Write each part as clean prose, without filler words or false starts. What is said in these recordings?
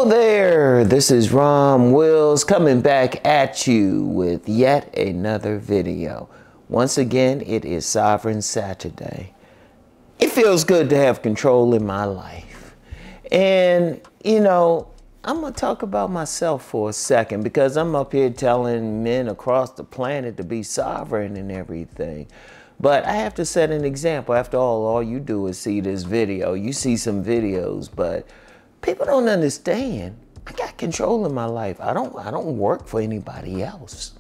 Hello there, this is Rom Wills coming back at you with yet another video. Once again, it is Sovereign Saturday. It feels good to have control in my life. And, you know, I'm going to talk about myself for a second because I'm up here telling men across the planet to be sovereign and everything. But I have to set an example. After all you do is see this video. You see some videos, but people don't understand. I got control in my life. I don't work for anybody else.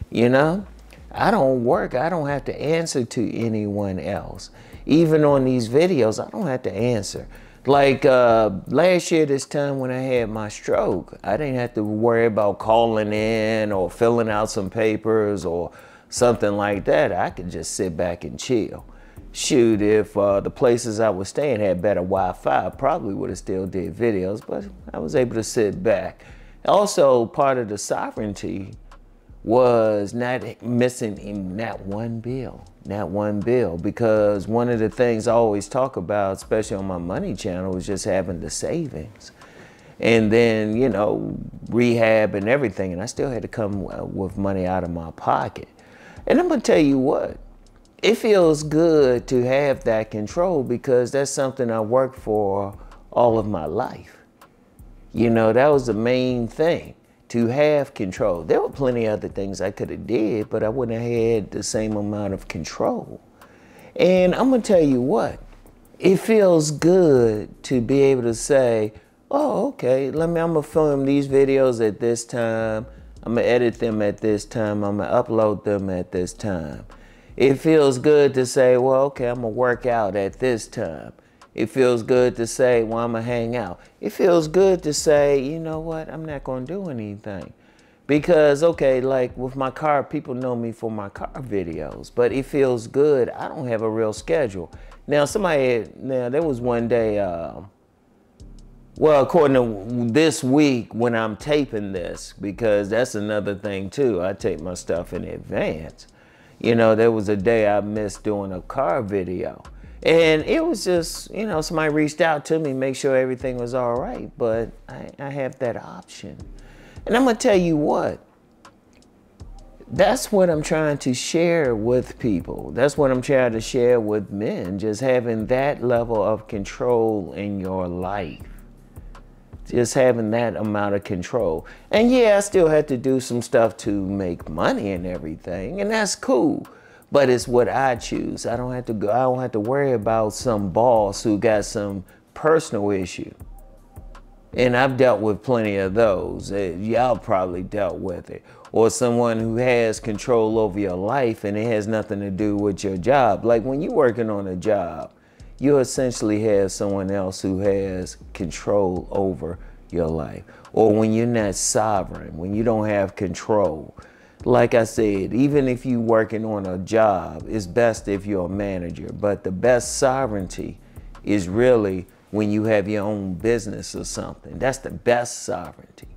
You know? I don't work. I don't have to answer to anyone else. Even on these videos, I don't have to answer. Like last year this time when I had my stroke, I didn't have to worry about calling in or filling out some papers or something like that. I could just sit back and chill. Shoot, if the places I was staying had better Wi-Fi, I probably would have still did videos, but I was able to sit back. Also, part of the sovereignty was not missing not one bill, because one of the things I always talk about, especially on my money channel, is just having the savings. And then, you know, rehab and everything, and I still had to come with money out of my pocket. And I'm gonna tell you what, it feels good to have that control because that's something I worked for all of my life. You know, that was the main thing, to have control. There were plenty of other things I could have did, but I wouldn't have had the same amount of control. And I'm gonna tell you what, it feels good to be able to say, oh, okay, I'm gonna film these videos at this time. I'm gonna edit them at this time. I'm gonna upload them at this time. It feels good to say, well, okay, I'm gonna work out at this time. It feels good to say, well, I'm gonna hang out. It feels good to say, you know what, I'm not gonna do anything. Because, okay, like with my car, people know me for my car videos, but it feels good. I don't have a real schedule. Now, there was one day, well, according to this week when I'm taping this, because that's another thing too, I tape my stuff in advance. You know, there was a day I missed doing a car video. And it was just, you know, somebody reached out to me, make sure everything was all right. But I have that option. And I'm going to tell you what, that's what I'm trying to share with people. That's what I'm trying to share with men, just having that level of control in your life. Just having that amount of control. And yeah, I still had to do some stuff to make money and everything, and that's cool. But it's what I choose. I don't have to worry about some boss who got some personal issue. And I've dealt with plenty of those. Y'all probably dealt with it. Or someone who has control over your life and it has nothing to do with your job. Like when you're working on a job, you essentially have someone else who has control over your life. Or when you're not sovereign, when you don't have control. Like I said, even if you're working on a job, it's best if you're a manager. But the best sovereignty is really when you have your own business or something. That's the best sovereignty.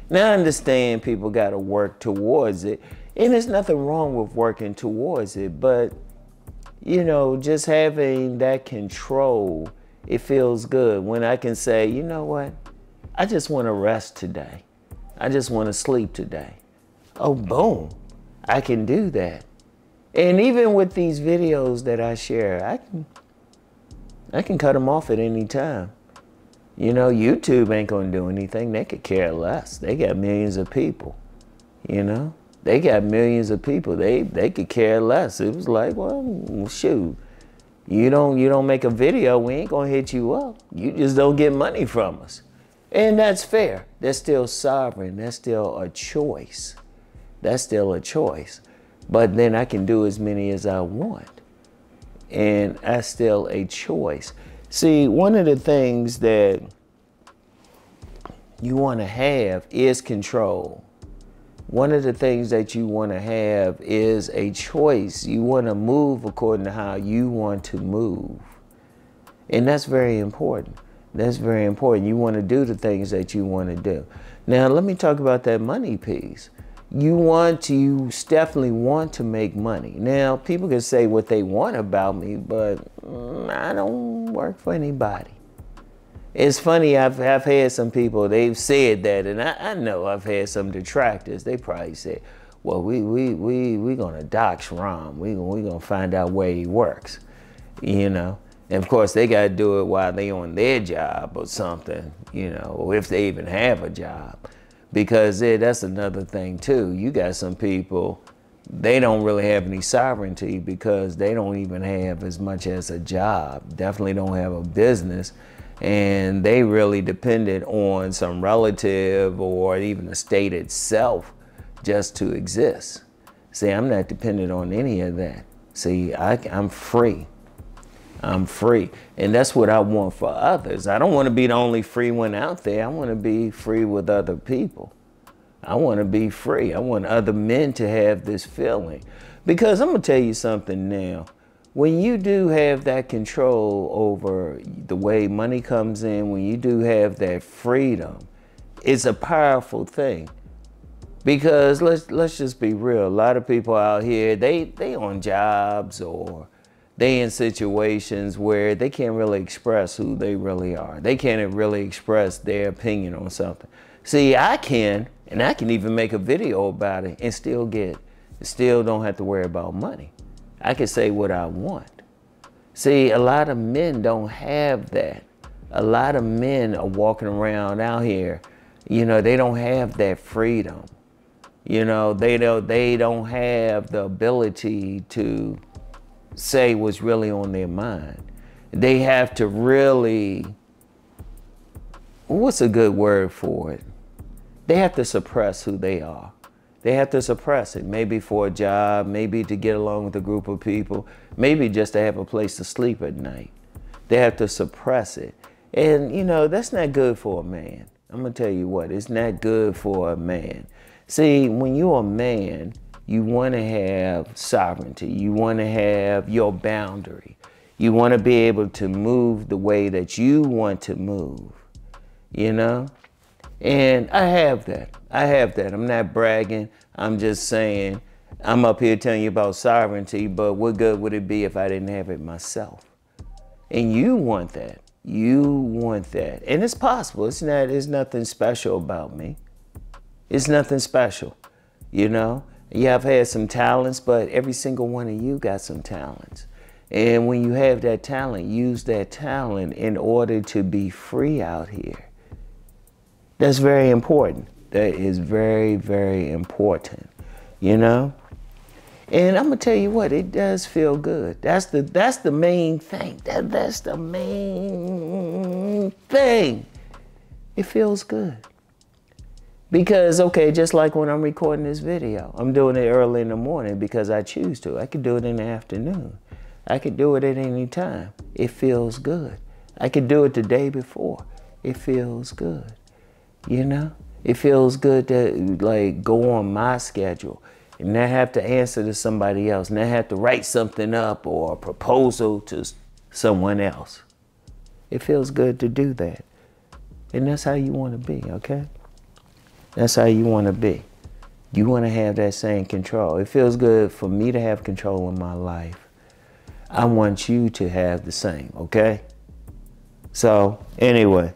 Now I understand people got to work towards it. And there's nothing wrong with working towards it. But you know, just having that control, it feels good when I can say, you know what, I just want to rest today. I just want to sleep today. Oh, boom, I can do that. And even with these videos that I share, I can cut them off at any time. You know, YouTube ain't going to do anything. They could care less. They got millions of people, you know. They got millions of people. They could care less. It was like, well, shoot. You don't make a video, we ain't gonna hit you up. You just don't get money from us. And that's fair. That's still sovereign. That's still a choice. That's still a choice. But then I can do as many as I want. And that's still a choice. See, one of the things that you want to have is control. One of the things that you want to have is a choice. You want to move according to how you want to move. And that's very important. That's very important. You want to do the things that you want to do. Now, let me talk about that money piece. You definitely want to make money. Now, people can say what they want about me, but I don't work for anybody. It's funny, I've had some people, they've said that, and I know I've had some detractors. They probably say, well, we gonna dox Rom. We gonna find out where he works, you know. And of course, they gotta do it while they on their job or something, you know, or if they even have a job. Because that's another thing too. You got some people, they don't really have any sovereignty because they don't even have as much as a job, definitely don't have a business, and they really depended on some relative or even the state itself just to exist. See, I'm not dependent on any of that. See, I'm free. I'm free. And that's what I want for others. I don't want to be the only free one out there. I want to be free with other people. I want to be free. I want other men to have this feeling. Because I'm going to tell you something now. When you do have that control over the way money comes in, when you do have that freedom, it's a powerful thing. Because let's just be real. A lot of people out here, they on jobs or they in situations where they can't really express who they really are. They can't really express their opinion on something. See, I can, and I can even make a video about it and still don't have to worry about money. I can say what I want. See, a lot of men don't have that. A lot of men are walking around out here, you know, they don't have that freedom. You know, they don't have the ability to say what's really on their mind. They have to really, what's a good word for it? They have to suppress who they are. They have to suppress it, maybe for a job, maybe to get along with a group of people, maybe just to have a place to sleep at night. They have to suppress it. And, you know, that's not good for a man. I'm going to tell you what, it's not good for a man. See, when you're a man, you want to have sovereignty. You want to have your boundary. You want to be able to move the way that you want to move, you know? And I have that. I have that. I'm not bragging. I'm just saying, I'm up here telling you about sovereignty, but what good would it be if I didn't have it myself? And you want that. You want that. And it's possible. It's nothing special about me. It's nothing special, you know? Yeah, I've had some talents, but every single one of you got some talents. And when you have that talent, use that talent in order to be free out here. That's very important. That is very, very important, you know? And I'm gonna tell you what, it does feel good. That's the main thing. That's the main thing. It feels good. Because, okay, just like when I'm recording this video, I'm doing it early in the morning because I choose to. I could do it in the afternoon. I could do it at any time. It feels good. I could do it the day before. It feels good, you know? It feels good to like go on my schedule and not have to answer to somebody else, not have to write something up or a proposal to someone else. It feels good to do that. And that's how you want to be, okay? That's how you want to be. You want to have that same control. It feels good for me to have control in my life. I want you to have the same, okay? So, anyway,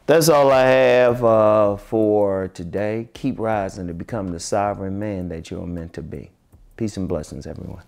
that's all I have for today. Keep rising to become the sovereign man that you're meant to be. Peace and blessings, everyone.